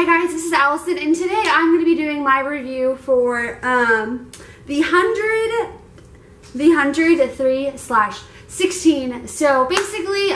Hi guys, this is Allison, and today I'm going to be doing my review for the 103/16. So basically,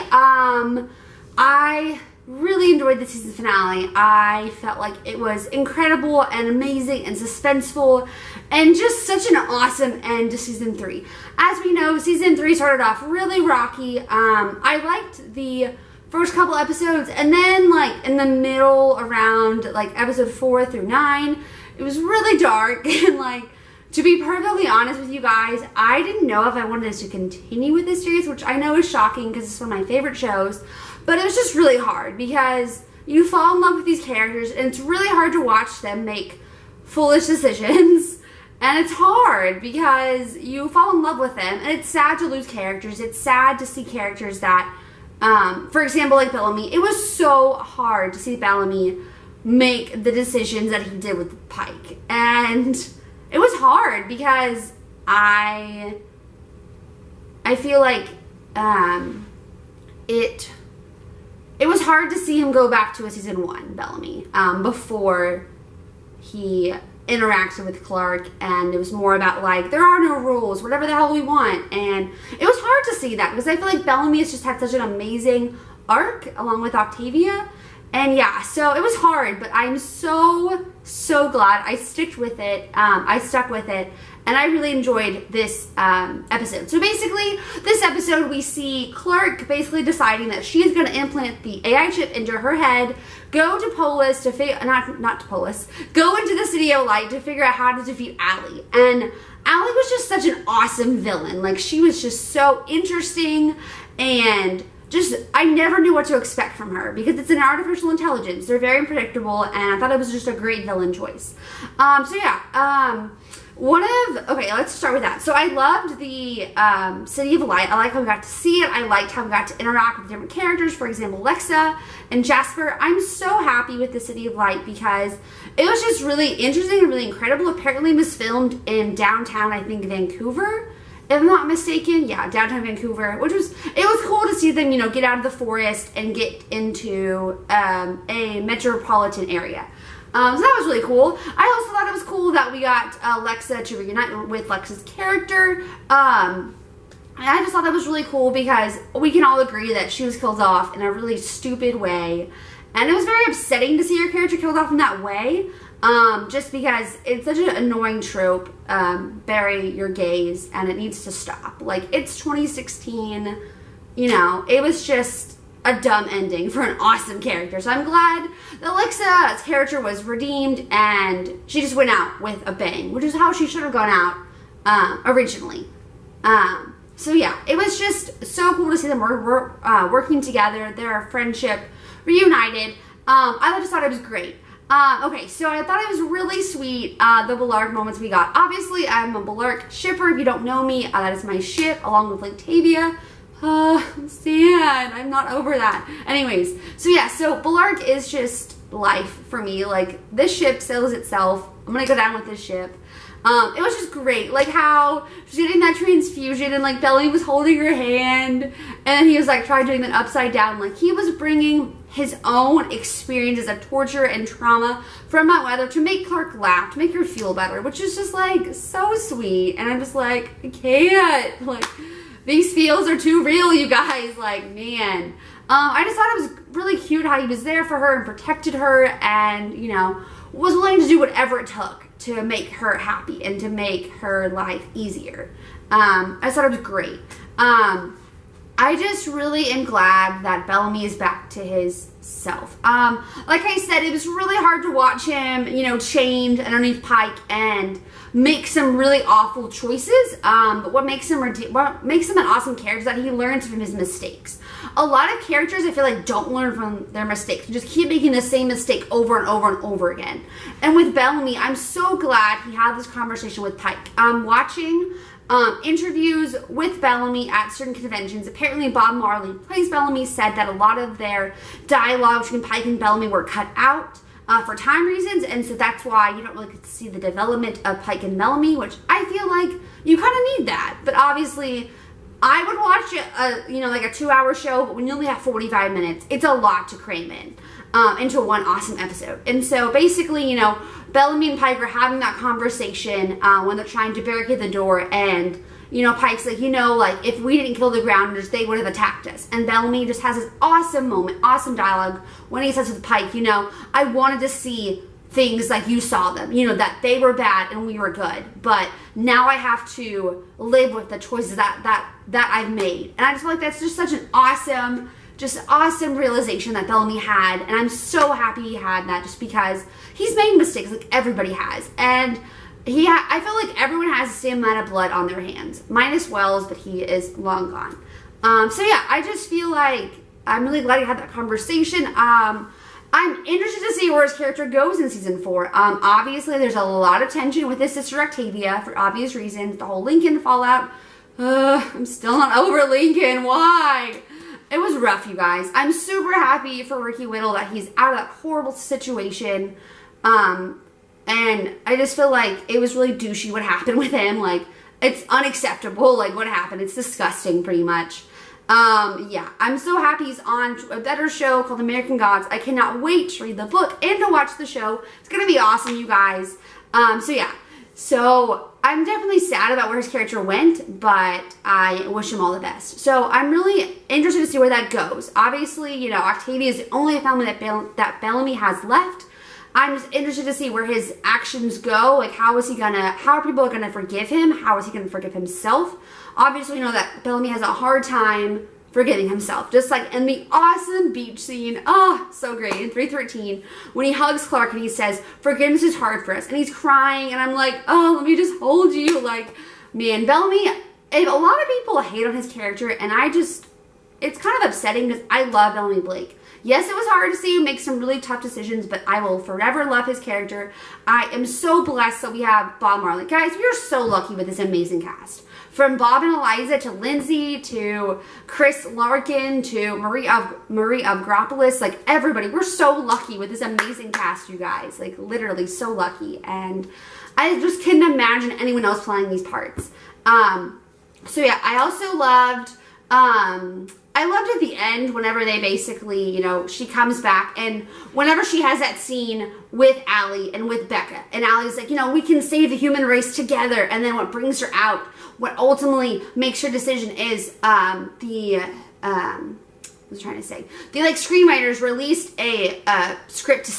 I really enjoyed the season finale. I felt like it was incredible and amazing and suspenseful and just such an awesome end to season 3. As we know, season 3 started off really rocky. I liked the first couple episodes, and then like in the middle around like episode 4 through 9, it was really dark. And like, to be perfectly honest with you guys, I didn't know if I wanted to continue with this series, which I know is shocking because it's one of my favorite shows, but it was just really hard because you fall in love with these characters and it's really hard to watch them make foolish decisions. And it's hard because you fall in love with them, and it's sad to lose characters. It's sad to see characters that for example, like Bellamy. It was so hard to see Bellamy make the decisions that he did with Pike. And it was hard because I feel like it was hard to see him go back to a season 1 Bellamy before he interacted with Clarke, and it was more about like, there are no rules, whatever the hell we want. And it was hard to see that because I feel like Bellamy has just had such an amazing arc along with Octavia. And yeah, so it was hard, but I'm so glad I stuck with it. And I really enjoyed this episode. So basically, this episode we see Clarke basically deciding that she is going to implant the AI chip into her head, go to Polis to go into the City of Light to figure out how to defeat Allie. And Allie was just such an awesome villain. Like, she was just so interesting, and just, I never knew what to expect from her because it's an artificial intelligence. They're very unpredictable, and I thought it was just a great villain choice. So yeah, okay, let's start with that. So I loved the City of Light. I like how we got to see it. I liked how we got to interact with different characters. For example, Lexa and Jasper. I'm so happy with the City of Light because it was just really interesting and really incredible. Apparently it was filmed in downtown, I think, Vancouver, if I'm not mistaken. Yeah, downtown Vancouver, it was cool to see them, you know, get out of the forest and get into a metropolitan area. So that was really cool. I also thought it was cool that we got Lexa to reunite with Lexa's character. And I just thought that was really cool because we can all agree that she was killed off in a really stupid way. And it was very upsetting to see her character killed off in that way. Just because it's such an annoying trope, bury your gays, and it needs to stop. Like, it's 2016, you know, it was just a dumb ending for an awesome character. So I'm glad that Lexa's character was redeemed and she just went out with a bang, which is how she should have gone out originally. So yeah, it was just so cool to see them working together, their friendship reunited. I just thought it was great. Okay, so I thought it was really sweet, the Bellarke moments we got. Obviously, I'm a Bellarke shipper. If you don't know me, that is my ship, along with Octavia. Sad. I'm not over that. Anyways, so yeah, so Bellarke is just life for me. Like, this ship sells itself. I'm gonna go down with this ship. It was just great, like how she's getting that transfusion and like Bellamy was holding her hand and he was like trying doing that upside down. Like, he was bringing his own experiences of torture and trauma from that weather to make Clarke laugh, to make her feel better, which is just like so sweet. And I'm just like, I can't, like, these feels are too real, you guys. Like, man, I just thought it was really cute how he was there for her and protected her and, you know, was willing to do whatever it took to make her happy and to make her life easier. I just thought it was great. I just really am glad that Bellamy is back to his self. Like I said, it was really hard to watch him, you know, chained underneath Pike and make some really awful choices. But what makes him an awesome character is that he learns from his mistakes. A lot of characters, I feel like, don't learn from their mistakes. They just keep making the same mistake over and over and over again. And with Bellamy, I'm so glad he had this conversation with Pike. Watching interviews with Bellamy at certain conventions. Apparently Bob Marley plays Bellamy, said that a lot of their dialogue between Pike and Bellamy were cut out for time reasons, and so that's why you don't really get to see the development of Pike and Bellamy, which I feel like you kind of need that. But obviously I would watch you know, like a 2-hour show, but when you only have 45 minutes, it's a lot to cram in into one awesome episode. And so basically, you know, Bellamy and Pike are having that conversation when they're trying to barricade the door, and you know, Pike's like, you know, like, if we didn't kill the Grounders, they would have attacked us. And Bellamy just has this awesome moment, awesome dialogue when he says with Pike, you know, I wanted to see things like you saw them, you know, that they were bad and we were good, but now I have to live with the choices that I've made. And I just feel like that's just such an awesome realization that Bellamy had, and I'm so happy he had that, just because he's made mistakes like everybody has, and I feel like everyone has the same amount of blood on their hands, minus Wells, but he is long gone. So yeah, I just feel like I'm really glad he had that conversation. I'm interested to see where his character goes in season 4. Obviously, there's a lot of tension with his sister Octavia for obvious reasons. The whole Lincoln fallout. I'm still not over Lincoln. Why? It was rough, you guys. I'm super happy for Ricky Whittle that he's out of that horrible situation. And I just feel like it was really douchey what happened with him. Like, it's unacceptable, like, what happened. It's disgusting, pretty much. Yeah, I'm so happy he's on a better show called American Gods. I cannot wait to read the book and to watch the show. It's gonna be awesome, you guys. So yeah. So I'm definitely sad about where his character went, but I wish him all the best. So I'm really interested to see where that goes. Obviously, you know, Octavia is the only family that Bellamy has left. I'm just interested to see where his actions go. Like, how are people gonna forgive him? How is he gonna forgive himself? Obviously, you know that Bellamy has a hard time forgiving himself. Just like in the awesome beach scene, oh, so great, in 313, when he hugs Clark and he says, forgiveness is hard for us. And he's crying, and I'm like, oh, let me just hold you. Like, man, Bellamy, a lot of people hate on his character, and it's kind of upsetting because I love Bellamy Blake. Yes, it was hard to see him make some really tough decisions, but I will forever love his character. I am so blessed that we have Bob Marley. Guys, we are so lucky with this amazing cast. From Bob and Eliza to Lindsay to Chris Larkin to Marie Avgeropoulos, like everybody, we're so lucky with this amazing cast, you guys. Like, literally so lucky. And I just couldn't imagine anyone else playing these parts. So yeah, I also loved... I loved at the end whenever they basically, you know, she comes back, and whenever she has that scene with Allie and with Becca, and Allie's like, you know, we can save the human race together, and then what brings her out, what ultimately makes her decision is I was trying to say, the like screenwriters released a script to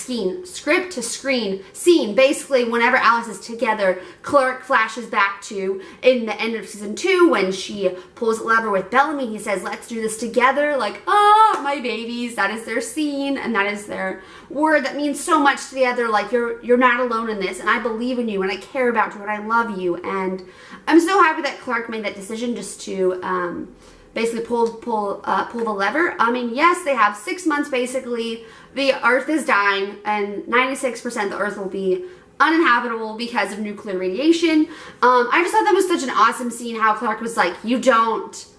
screen scene. Basically, whenever Alice is together, Clark flashes back to in the end of season 2 when she pulls a lever with Bellamy. He says, "Let's do this together." Like, oh, my babies. That is their scene, and that is their word that means so much together. Like, you're not alone in this, and I believe in you, and I care about you, and I love you. And I'm so happy that Clark made that decision just to basically pull the lever. I mean, yes, they have 6 months basically. The Earth is dying, and 96% of the Earth will be uninhabitable because of nuclear radiation. I just thought that was such an awesome scene. How Clark was like, what's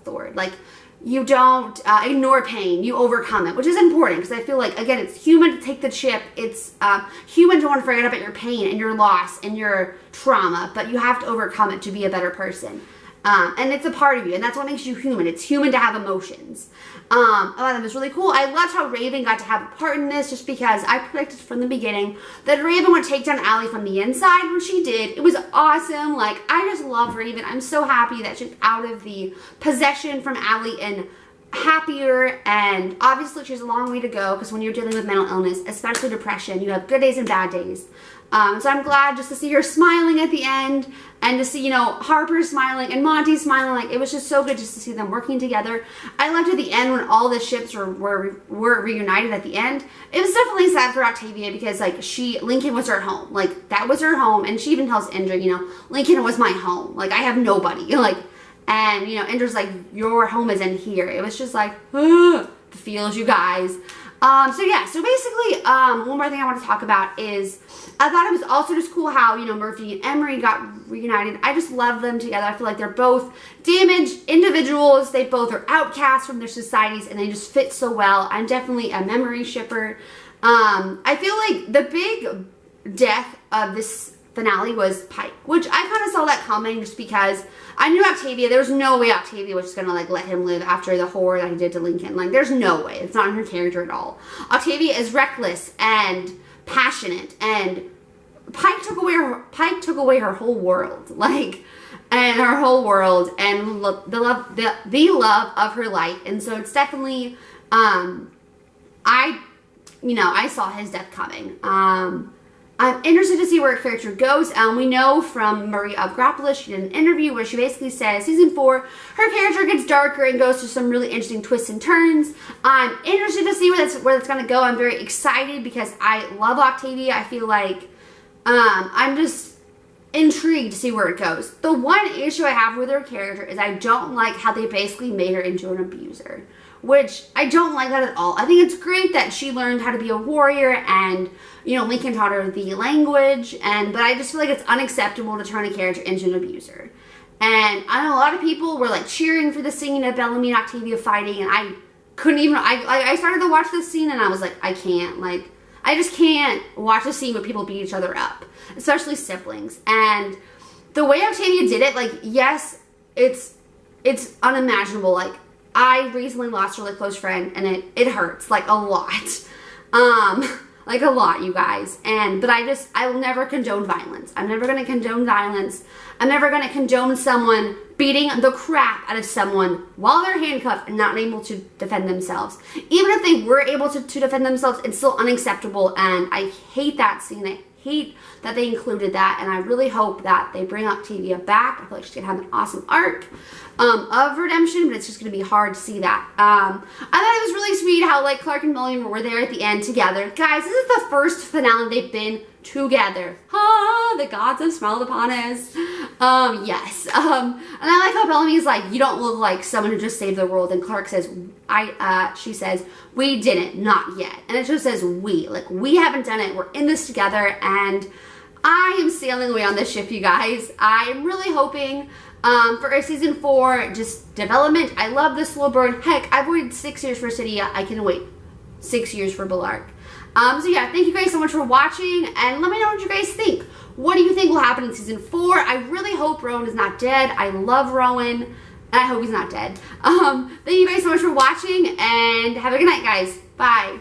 the word? Like, you don't ignore pain, you overcome it, which is important because I feel like, again, it's human to take the chip. It's human to want to forget about your pain and your loss and your trauma, but you have to overcome it to be a better person. And it's a part of you, and that's what makes you human. It's human to have emotions. Oh, that was really cool. I loved how Raven got to have a part in this, just because I predicted from the beginning that Raven would take down Allie from the inside, when she did. It was awesome. Like, I just love Raven. I'm so happy that she's out of the possession from Allie and happier. And obviously she has a long way to go, because when you're dealing with mental illness, especially depression, you have good days and bad days. So I'm glad just to see her smiling at the end, and to see, you know, Harper smiling and Monty smiling. Like, it was just so good just to see them working together. I loved at the end when all the ships were reunited at the end. It was definitely sad for Octavia, because like Lincoln was her home. Like, that was her home, and she even tells Indra, you know, Lincoln was my home. Like, I have nobody. Like, and you know, Indra's like, your home is in here. It was just like, the feels, you guys. So yeah, so basically, one more thing I want to talk about is, I thought it was also just cool how, you know, Murphy and Emery got reunited. I just love them together. I feel like they're both damaged individuals. They both are outcasts from their societies, and they just fit so well. I'm definitely a memory shipper. I feel like the big death of this finale was Pike, which I kind of saw that coming just because I knew Octavia. There was no way Octavia was just gonna like let him live after the horror that he did to Lincoln. Like, there's no way. It's not in her character at all. Octavia is reckless and passionate, and Pike took away her whole world, like, and her whole world and the love of her life. And so it's definitely, I saw his death coming. I'm interested to see where her character goes. We know from Marie of Grappler, she did an interview where she basically says season 4, her character gets darker and goes through some really interesting twists and turns. I'm interested to see where that's going to go. I'm very excited because I love Octavia. I feel like I'm just intrigued to see where it goes. The one issue I have with her character is I don't like how they basically made her into an abuser, which I don't like that at all. I think it's great that she learned how to be a warrior and, you know, Lincoln taught her the language, but I just feel like it's unacceptable to turn a character into an abuser. And I know a lot of people were like cheering for the scene of Bellamy and Octavia fighting, and I couldn't even, I started to watch this scene and I was like, I can't, like, I just can't watch a scene where people beat each other up, especially siblings. And the way Octavia did it, like, yes, it's unimaginable. Like, I recently lost a really close friend, and it hurts, like, a lot. Like, a lot, you guys. But I will never condone violence. I'm never going to condone violence. I'm never going to condone someone beating the crap out of someone while they're handcuffed and not able to defend themselves. Even if they were able to defend themselves, it's still unacceptable, and I hate that scene. I hate that they included that, and I really hope that they bring Octavia back. I feel like she's going to have an awesome arc of redemption, but it's just going to be hard to see that. I thought it was really sweet how, like, Clark and William were there at the end together. Guys, this is the first finale they've been together. Ah, the gods have smiled upon us. Yes. And I like how Bellamy's like, you don't look like someone who just saved the world, and Clark says, she says, we didn't, not yet. And it just says we, like, we haven't done it, we're in this together, and I am sailing away on this ship, you guys. I am really hoping for a season 4, just development. I love the slow burn. Heck, I've waited 6 years for Cydia. I can wait 6 years for Bellarke. So yeah, thank you guys so much for watching, and let me know what you guys think. What do you think will happen in season 4? I really hope Rowan is not dead. I love Rowan, and I hope he's not dead. Thank you guys so much for watching, and have a good night, guys. Bye.